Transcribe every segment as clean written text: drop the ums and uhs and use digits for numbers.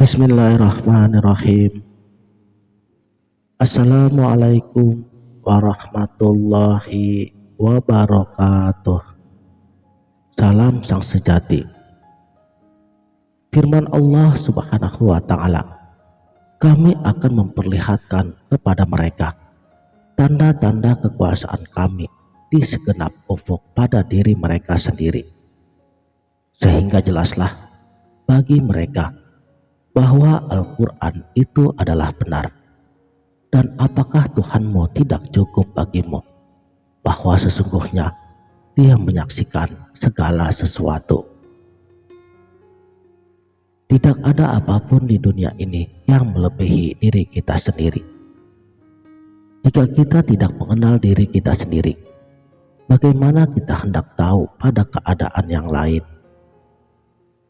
Bismillahirrahmanirrahim. Assalamualaikum warahmatullahi wabarakatuh. Salam sang sejati. Firman Allah Subhanahu wa ta'ala, kami akan memperlihatkan kepada mereka tanda-tanda kekuasaan kami di segenap ufuk pada diri mereka sendiri, sehingga jelaslah bagi mereka bahwa Al-Quran itu adalah benar. Dan apakah Tuhanmu tidak cukup bagimu bahwa sesungguhnya Dia menyaksikan segala sesuatu? Tidak ada apapun di dunia ini yang melebihi diri kita sendiri. Jika kita tidak mengenal diri kita sendiri, bagaimana kita hendak tahu pada keadaan yang lain?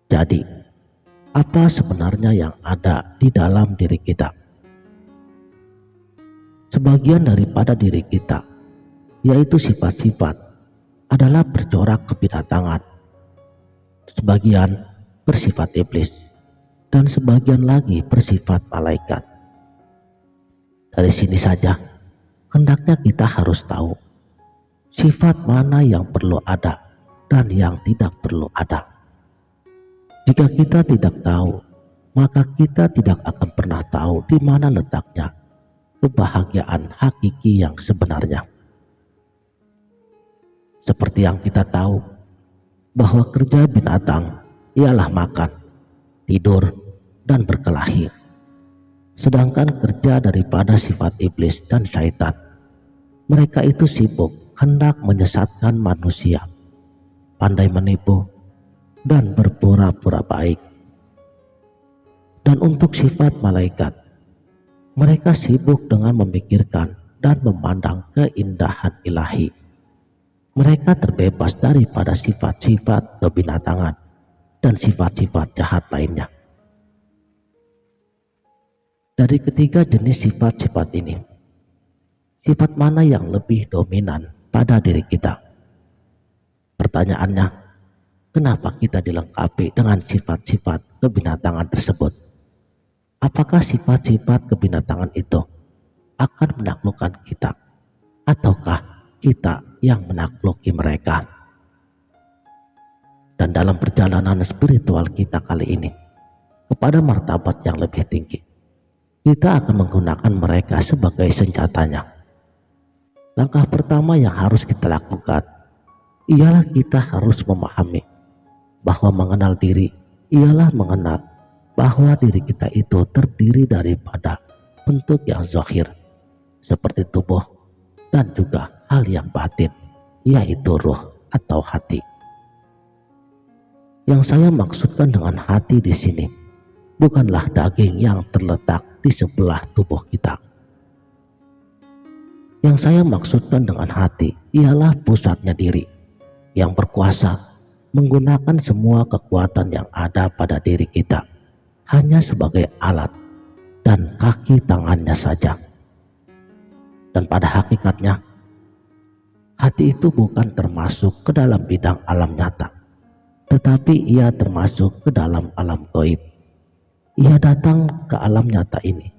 Jadi, apa sebenarnya yang ada di dalam diri kita? Sebagian daripada diri kita, yaitu sifat-sifat, adalah bercorak kebinatangan. Sebagian bersifat iblis, dan sebagian lagi bersifat malaikat. Dari sini saja, hendaknya kita harus tahu sifat mana yang perlu ada dan yang tidak perlu ada. Jika kita tidak tahu, maka kita tidak akan pernah tahu di mana letaknya kebahagiaan hakiki yang sebenarnya. Seperti yang kita tahu bahwa kerja binatang ialah makan, tidur, dan berkelahi. Sedangkan kerja daripada sifat iblis dan syaitan, mereka itu sibuk hendak menyesatkan manusia, pandai menipu, dan berpura-pura baik. Dan untuk sifat malaikat, mereka sibuk dengan memikirkan dan memandang keindahan ilahi. Mereka terbebas daripada sifat-sifat kebinatangan dan sifat-sifat jahat lainnya. Dari ketiga jenis sifat-sifat ini, sifat mana yang lebih dominan pada diri kita? Pertanyaannya, kenapa kita dilengkapi dengan sifat-sifat kebinatangan tersebut? Apakah sifat-sifat kebinatangan itu akan menaklukkan kita, ataukah kita yang menakluki mereka? Dan dalam perjalanan spiritual kita kali ini kepada martabat yang lebih tinggi, kita akan menggunakan mereka sebagai senjatanya. Langkah pertama yang harus kita lakukan ialah kita harus memahami bahwa mengenal diri ialah mengenal bahwa diri kita itu terdiri daripada bentuk yang zahir seperti tubuh dan juga hal yang batin, yaitu ruh atau hati. Yang saya maksudkan dengan hati di sini bukanlah daging yang terletak di sebelah tubuh kita. Yang saya maksudkan dengan hati ialah pusatnya diri yang berkuasa menggunakan semua kekuatan yang ada pada diri kita hanya sebagai alat dan kaki tangannya saja. Dan pada hakikatnya, hati itu bukan termasuk ke dalam bidang alam nyata, tetapi ia termasuk ke dalam alam gaib. Ia datang ke alam nyata ini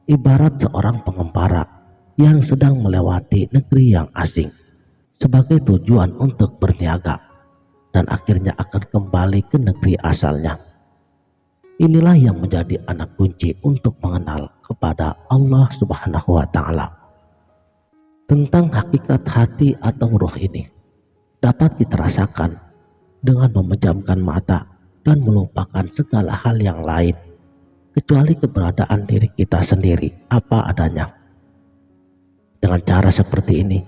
ibarat seorang pengembara yang sedang melewati negeri yang asing sebagai tujuan untuk berniaga, dan akhirnya akan kembali ke negeri asalnya. Inilah yang menjadi anak kunci untuk mengenal kepada Allah Subhanahu wa ta'ala. Tentang hakikat hati atau ruh ini dapat kita rasakan dengan memejamkan mata dan melupakan segala hal yang lain kecuali keberadaan diri kita sendiri apa adanya. Dengan cara seperti ini,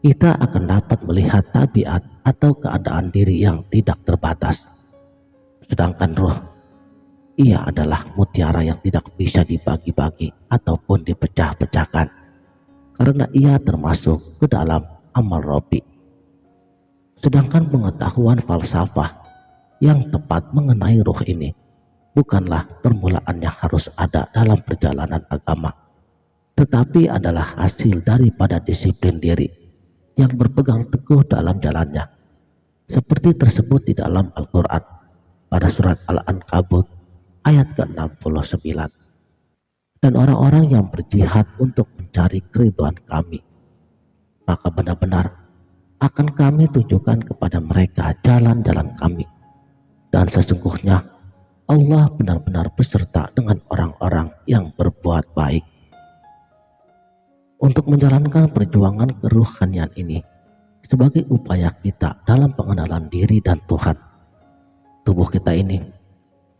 kita akan dapat melihat tabiat atau keadaan diri yang tidak terbatas. Sedangkan ruh, ia adalah mutiara yang tidak bisa dibagi-bagi ataupun dipecah-pecahkan, karena ia termasuk ke dalam amal Rabbi. Sedangkan pengetahuan falsafah yang tepat mengenai ruh ini bukanlah permulaan yang harus ada dalam perjalanan agama, tetapi adalah hasil daripada disiplin diri yang berpegang teguh dalam jalannya, seperti tersebut di dalam Al-Quran pada surat Al-Ankabut ayat ke-69. Dan orang-orang yang berjihad untuk mencari keridhaan kami, maka benar-benar akan kami tunjukkan kepada mereka jalan-jalan kami. Dan sesungguhnya Allah benar-benar beserta dengan orang-orang yang berbuat baik. Untuk menjalankan perjuangan keruhanian ini sebagai upaya kita dalam pengenalan diri dan Tuhan, tubuh kita ini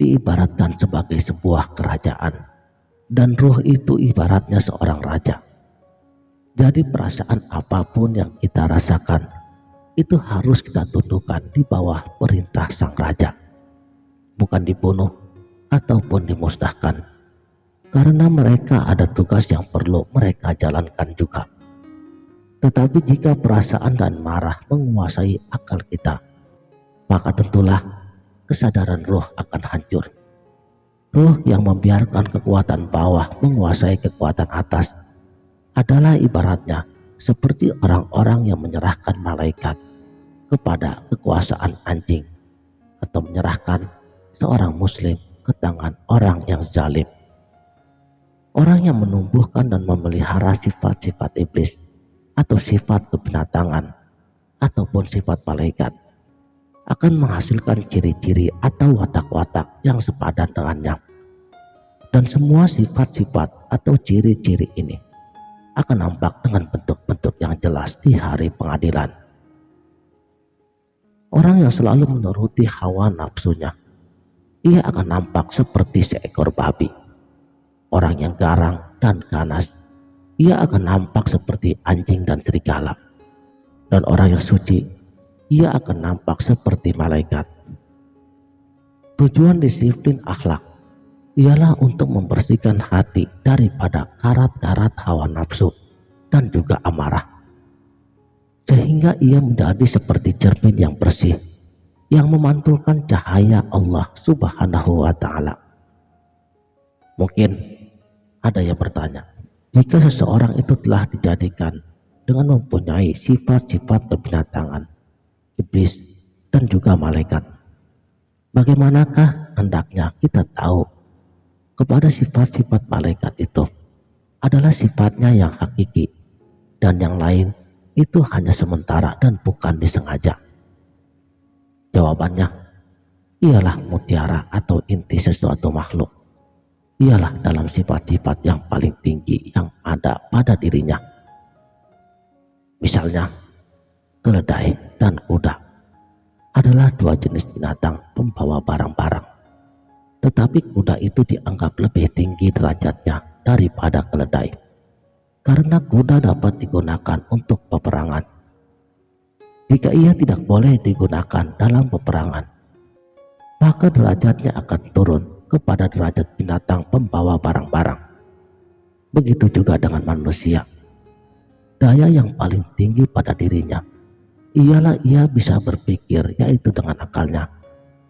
diibaratkan sebagai sebuah kerajaan, dan ruh itu ibaratnya seorang raja. Jadi perasaan apapun yang kita rasakan itu harus kita tundukkan di bawah perintah sang raja, bukan dibunuh ataupun dimusnahkan, karena mereka ada tugas yang perlu mereka jalankan juga. Tetapi jika perasaan dan marah menguasai akal kita, maka tentulah kesadaran roh akan hancur. Roh yang membiarkan kekuatan bawah menguasai kekuatan atas adalah ibaratnya seperti orang-orang yang menyerahkan malaikat kepada kekuasaan anjing, atau menyerahkan seorang muslim ke tangan orang yang zalim. Orang yang menumbuhkan dan memelihara sifat-sifat iblis atau sifat kebinatangan ataupun sifat malaikat akan menghasilkan ciri-ciri atau watak-watak yang sepadan dengannya. Dan semua sifat-sifat atau ciri-ciri ini akan nampak dengan bentuk-bentuk yang jelas di hari pengadilan. Orang yang selalu menuruti hawa nafsunya, ia akan nampak seperti seekor babi. Orang yang garang dan ganas, ia akan nampak seperti anjing dan serigala. Dan orang yang suci, ia akan nampak seperti malaikat. Tujuan disiplin akhlak ialah untuk membersihkan hati daripada karat-karat hawa nafsu dan juga amarah, sehingga ia menjadi seperti cermin yang bersih yang memantulkan cahaya Allah Subhanahu wa Ta'ala. Mungkin ada yang bertanya, jika seseorang itu telah dijadikan dengan mempunyai sifat-sifat kebinatangan, iblis dan juga malaikat, bagaimanakah hendaknya kita tahu kepada sifat-sifat malaikat itu adalah sifatnya yang hakiki, dan yang lain itu hanya sementara dan bukan disengaja? Jawabannya ialah mutiara atau inti sesuatu makhluk, ialah dalam sifat-sifat yang paling tinggi yang ada pada dirinya. Misalnya, keledai dan kuda adalah dua jenis binatang pembawa barang-barang. Tetapi kuda itu dianggap lebih tinggi derajatnya daripada keledai, karena kuda dapat digunakan untuk peperangan. Jika ia tidak boleh digunakan dalam peperangan, maka derajatnya akan turun kepada derajat binatang pembawa barang-barang. Begitu juga dengan manusia. Daya yang paling tinggi pada dirinya ialah ia bisa berpikir, yaitu dengan akalnya,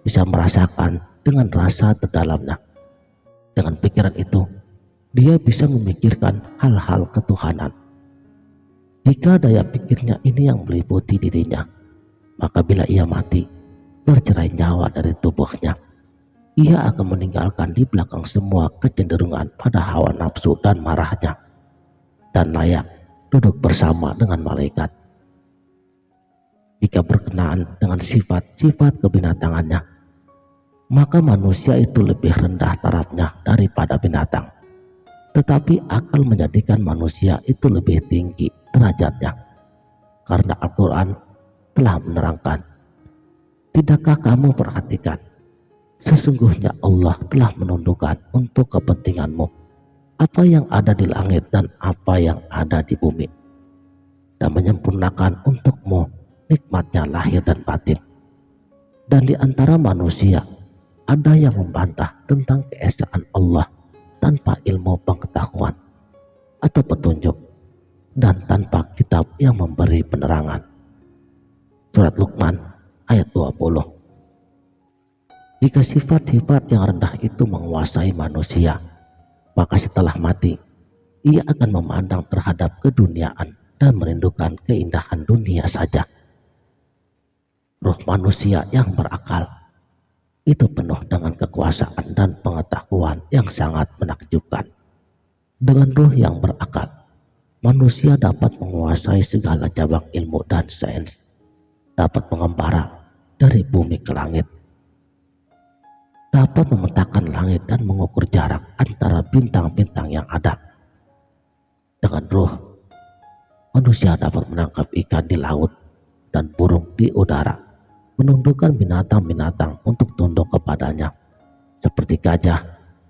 bisa merasakan dengan rasa terdalamnya. Dengan pikiran itu, dia bisa memikirkan hal-hal ketuhanan. Jika daya pikirnya ini yang meliputi dirinya, maka bila ia mati, bercerai nyawa dari tubuhnya, ia akan meninggalkan di belakang semua kecenderungan pada hawa nafsu dan marahnya, dan layak duduk bersama dengan malaikat. Jika berkenaan dengan sifat-sifat kebinatangannya, maka manusia itu lebih rendah tarafnya daripada binatang. Tetapi akal menjadikan manusia itu lebih tinggi derajatnya, karena Al-Quran telah menerangkan, tidakkah kamu perhatikan, sesungguhnya Allah telah menundukkan untuk kepentinganmu apa yang ada di langit dan apa yang ada di bumi, dan menyempurnakan untukmu nikmatnya lahir dan batin. Dan di antara manusia ada yang membantah tentang keesaan Allah tanpa ilmu pengetahuan atau petunjuk, dan tanpa kitab yang memberi penerangan. Surat Luqman ayat 20. Jika sifat-sifat yang rendah itu menguasai manusia, maka setelah mati ia akan memandang terhadap keduniaan dan merindukan keindahan dunia saja. Ruh manusia yang berakal itu penuh dengan kekuasaan dan pengetahuan yang sangat menakjubkan. Dengan ruh yang berakal, manusia dapat menguasai segala cabang ilmu dan sains, dapat mengembara dari bumi ke langit, dapat memetakan langit dan mengukur jarak antara bintang-bintang yang ada. Dengan ruh, manusia dapat menangkap ikan di laut dan burung di udara, menundukkan binatang-binatang untuk tunduk kepadanya, seperti gajah,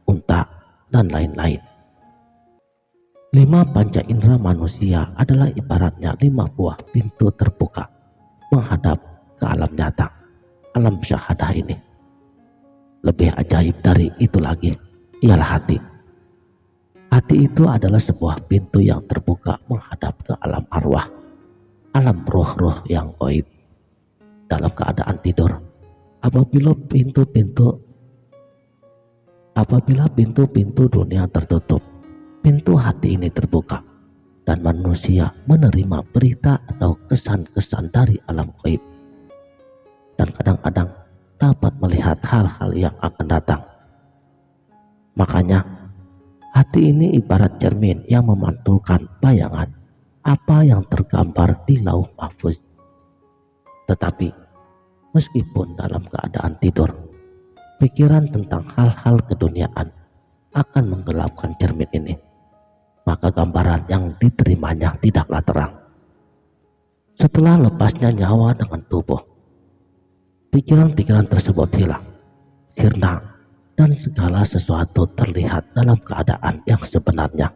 unta, dan lain-lain. 5 panca indera manusia adalah ibaratnya 5 buah pintu terbuka menghadap ke alam nyata, alam syahadah ini. Lebih ajaib dari itu lagi ialah hati. Hati itu adalah sebuah pintu yang terbuka menghadap ke alam arwah, alam roh-roh yang gaib. Dalam keadaan tidur, apabila pintu-pintu dunia tertutup, pintu hati ini terbuka dan manusia menerima berita atau kesan-kesan dari alam gaib, dan kadang-kadang dapat melihat hal-hal yang akan datang. Makanya hati ini ibarat cermin yang memantulkan bayangan apa yang tergambar di lauh mahfuz. Tetapi meskipun dalam keadaan tidur, pikiran tentang hal-hal keduniaan akan menggelapkan cermin ini, maka gambaran yang diterimanya tidaklah terang. Setelah lepasnya nyawa dengan tubuh, pikiran-pikiran tersebut hilang, sirna, dan segala sesuatu terlihat dalam keadaan yang sebenarnya.